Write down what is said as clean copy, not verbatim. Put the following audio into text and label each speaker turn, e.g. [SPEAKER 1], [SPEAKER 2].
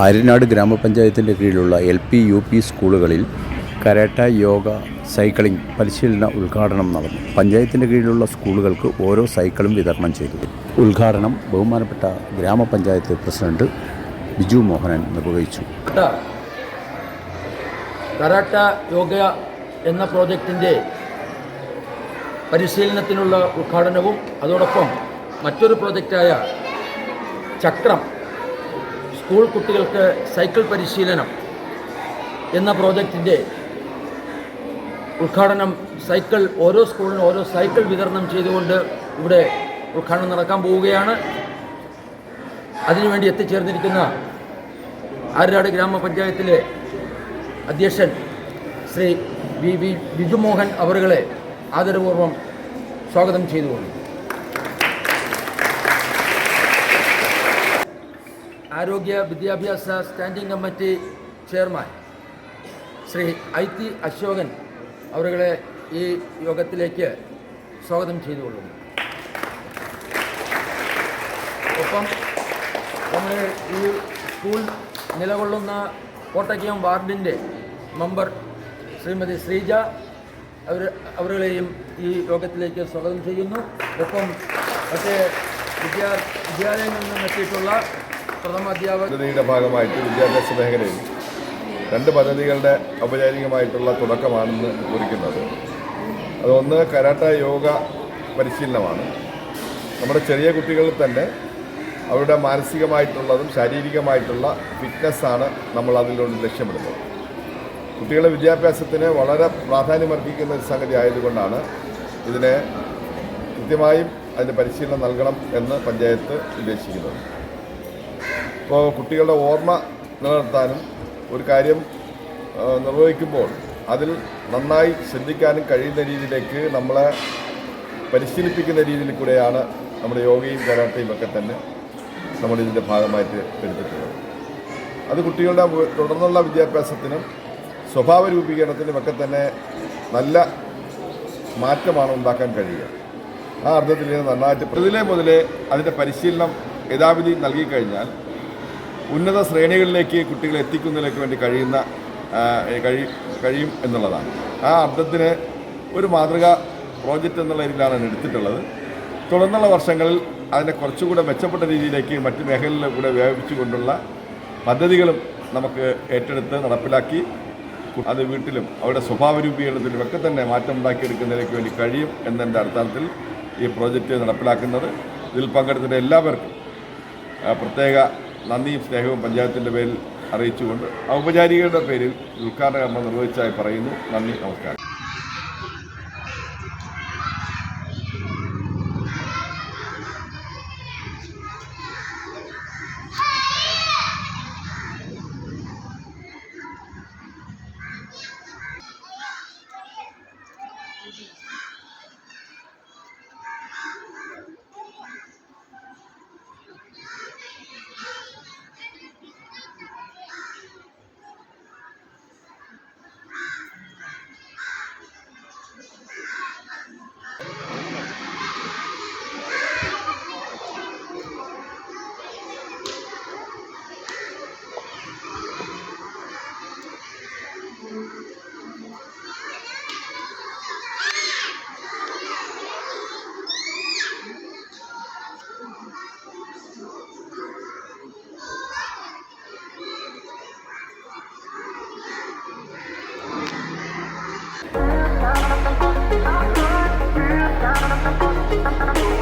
[SPEAKER 1] ആര്യനാട് ഗ്രാമപഞ്ചായത്തിൻ്റെ കീഴിലുള്ള LP UP സ്കൂളുകളിൽ കരാട്ട, യോഗ, സൈക്ലിംഗ് പരിശീലന ഉദ്ഘാടനം നടന്നു. പഞ്ചായത്തിൻ്റെ കീഴിലുള്ള സ്കൂളുകൾക്ക് ഓരോ സൈക്കിളും വിതരണം ചെയ്തു. ഉദ്ഘാടനം ബഹുമാനപ്പെട്ട ഗ്രാമപഞ്ചായത്ത് പ്രസിഡന്റ് ബിജു മോഹനൻ നിർവഹിച്ചു.
[SPEAKER 2] കരാട്ട യോഗ എന്ന പ്രോജക്റ്റിൻ്റെ പരിശീലനത്തിനുള്ള ഉദ്ഘാടനവും അതോടൊപ്പം മറ്റൊരു പ്രോജക്റ്റായ ചക്രം സ്കൂൾ കുട്ടികൾക്ക് സൈക്കിൾ പരിശീലനം എന്ന പ്രോജക്റ്റിൻ്റെ ഉദ്ഘാടനം ഓരോ സ്കൂളിനും ഓരോ സൈക്കിൾ വിതരണം ചെയ്തുകൊണ്ട് ഇവിടെ ഉദ്ഘാടനം നടക്കാൻ പോവുകയാണ്. അതിനുവേണ്ടി എത്തിച്ചേർന്നിരിക്കുന്ന ആര്യനാട് ഗ്രാമപഞ്ചായത്തിലെ അധ്യക്ഷൻ ശ്രീ ബിജു മോഹൻ അവറുകളെ ആദരപൂർവ്വം സ്വാഗതം ചെയ്തുകൊള്ളു. ആരോഗ്യ വിദ്യാഭ്യാസ standing committee chairman Shri IT Ashokan അവരുകളെ ഈ യോഗത്തിലേക്ക് സ്വാഗതം ചെയ്തുകൊള്ളുന്നു. ഒപ്പം നമ്മുടെ ഈ സ്കൂൾ നിലകൊള്ളുന്ന കോട്ടയ്ക്കയം വാർഡിൻ്റെ മെമ്പർ ശ്രീമതി ശ്രീജ അവരുകളെയും ഈ യോഗത്തിലേക്ക് സ്വാഗതം ചെയ്യുന്നു. ഒപ്പം മറ്റേ വിദ്യാലയങ്ങളിൽ നിന്നെത്തിയിട്ടുള്ള പ്രഥമ
[SPEAKER 3] പദ്ധതിയുടെ ഭാഗമായിട്ട് വിദ്യാഭ്യാസ മേഖലയിൽ 2 പദ്ധതികളുടെ ഔപചാരികമായിട്ടുള്ള തുടക്കമാണെന്ന് കുറിക്കുന്നത്. അതൊന്ന് കരാട്ട യോഗ പരിശീലനമാണ്. നമ്മുടെ ചെറിയ കുട്ടികളിൽ തന്നെ അവരുടെ മാനസികമായിട്ടുള്ളതും ശാരീരികമായിട്ടുള്ള ഫിറ്റ്നസ്സാണ് നമ്മൾ അതിലൂടെ ലക്ഷ്യമിടുന്നത്. കുട്ടികളുടെ വിദ്യാഭ്യാസത്തിന് വളരെ പ്രാധാന്യമർഹിക്കുന്ന ഒരു സംഗതി ആയതുകൊണ്ടാണ് ഇതിനെ കൃത്യമായും അതിൻ്റെ പരിശീലനം നൽകണം എന്ന് പഞ്ചായത്ത് ഉദ്ദേശിക്കുന്നത്. ഇപ്പോൾ കുട്ടികളുടെ ഓർമ്മ നിലനിർത്താനും ഒരു കാര്യം നിർവഹിക്കുമ്പോൾ അതിൽ നന്നായി ശ്രദ്ധിക്കാനും കഴിയുന്ന രീതിയിലേക്ക് നമ്മളെ പരിശീലിപ്പിക്കുന്ന രീതിയിൽ കൂടെയാണ് നമ്മുടെ യോഗയും കരാട്ടയും ഒക്കെ തന്നെ നമ്മളിതിൻ്റെ ഭാഗമായിട്ട് എടുത്തിട്ടുള്ളത്. അത് കുട്ടികളുടെ തുടർന്നുള്ള വിദ്യാഭ്യാസത്തിനും സ്വഭാവ രൂപീകരണത്തിനും ഒക്കെ തന്നെ നല്ല മാറ്റമാണ് ഉണ്ടാക്കാൻ കഴിയുക. ആ അർത്ഥത്തിൽ നന്നായിട്ട് മുതലേ അതിൻ്റെ പരിശീലനം യഥാവിധി നൽകിക്കഴിഞ്ഞാൽ ഉന്നത ശ്രേണികളിലേക്ക് കുട്ടികളെ എത്തിക്കുന്നതിലേക്ക് വേണ്ടി കഴിയും എന്നുള്ളതാണ്. ആ അർത്ഥത്തിന് ഒരു മാതൃക പ്രോജക്റ്റ് എന്നുള്ള രീതിയിലാണ് എടുത്തിട്ടുള്ളത്. തുടർന്നുള്ള വർഷങ്ങളിൽ അതിനെ കുറച്ചുകൂടെ മെച്ചപ്പെട്ട രീതിയിലേക്ക് മറ്റ് മേഖലകളിൽ കൂടെ വ്യാപിച്ചുകൊണ്ടുള്ള പദ്ധതികളും നമുക്ക് ഏറ്റെടുത്ത് നടപ്പിലാക്കി അത് വീട്ടിലും അവരുടെ സ്വഭാവ രൂപീകരണത്തിലും ഒക്കെ തന്നെ മാറ്റം ഉണ്ടാക്കിയെടുക്കുന്നതിലേക്ക് വേണ്ടി കഴിയും എന്നതിൻ്റെ അടിസ്ഥാനത്തിൽ ഈ പ്രോജക്റ്റ് നടപ്പിലാക്കുന്നത്. ഇതിൽ പങ്കെടുത്തിട്ട് എല്ലാവർക്കും പ്രത്യേക നന്ദിയും സ്നേഹവും പഞ്ചായത്തിൻ്റെ പേരിൽ അറിയിച്ചുകൊണ്ട് ഔപചാരികരുടെ പേരിൽ ഉദ്ഘാടന കർമ്മം നിർവഹിച്ചതായി പറയുന്നു. നന്ദി, നമസ്കാരം.
[SPEAKER 4] Thank you.